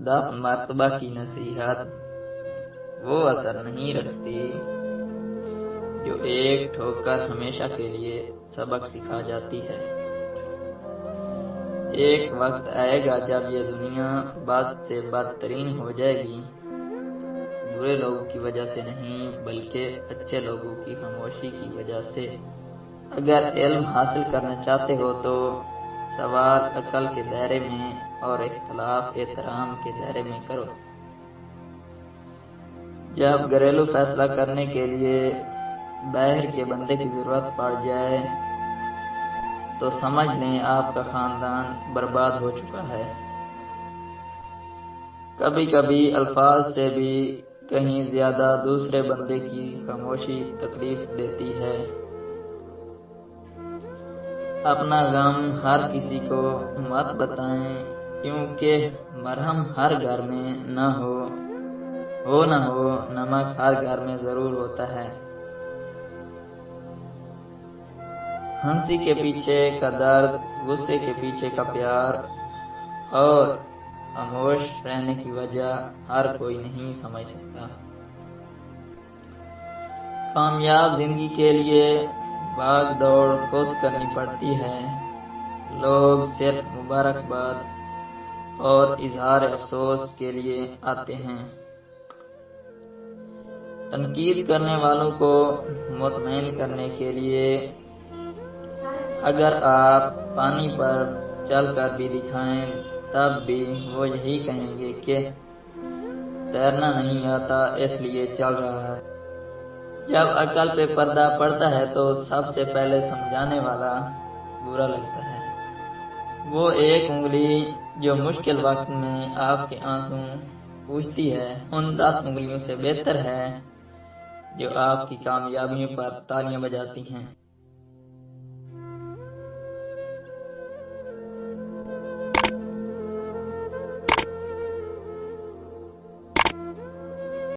10 مرتبہ کی نصیحت وہ اثر نہیں رکھتی جو ایک ٹھوکر ہمیشہ کے لیے سبق سکھا جاتی ہے۔ ایک وقت آئے گا جب یہ دنیا بد سے بدترین ہو جائے گی، برے لوگوں کی وجہ سے نہیں بلکہ اچھے لوگوں کی خاموشی کی وجہ سے۔ اگر علم حاصل کرنا چاہتے ہو تو سوال عقل کے دائرے میں اور اختلاف احترام کے دائرے میں کرو۔ جب گھریلو فیصلہ کرنے کے لیے باہر کے بندے کی ضرورت پڑ جائے تو سمجھ لیں آپ کا خاندان برباد ہو چکا ہے۔ کبھی کبھی الفاظ سے بھی کہیں زیادہ دوسرے بندے کی خاموشی تکلیف دیتی ہے۔ اپنا غم ہر کسی کو مت بتائیں، کیونکہ مرہم ہر گھر میں نہ ہو نمک ہر گھر میں ضرور ہوتا ہے۔ ہنسی کے پیچھے کا درد، غصے کے پیچھے کا پیار اور خاموش رہنے کی وجہ ہر کوئی نہیں سمجھ سکتا۔ کامیاب زندگی کے لیے بھاگ دوڑ خود کرنی پڑتی ہے۔ لوگ صرف مبارکباد اور اظہار افسوس کے لیے آتے ہیں۔ تنقید کرنے والوں کو مطمئن کرنے کے لیے اگر آپ پانی پر چل کر بھی دکھائیں تب بھی وہ یہی کہیں گے کہ تیرنا نہیں آتا اس لیے چل رہا ہے۔ جب عقل پہ پردہ پڑتا ہے تو سب سے پہلے سمجھانے والا برا لگتا ہے۔ وہ ایک انگلی جو مشکل وقت میں آپ کے آنسو پوچھتی ہے ان 10 انگلیوں سے بہتر ہے جو آپ کی کامیابیوں پر تالیاں بجاتی ہیں۔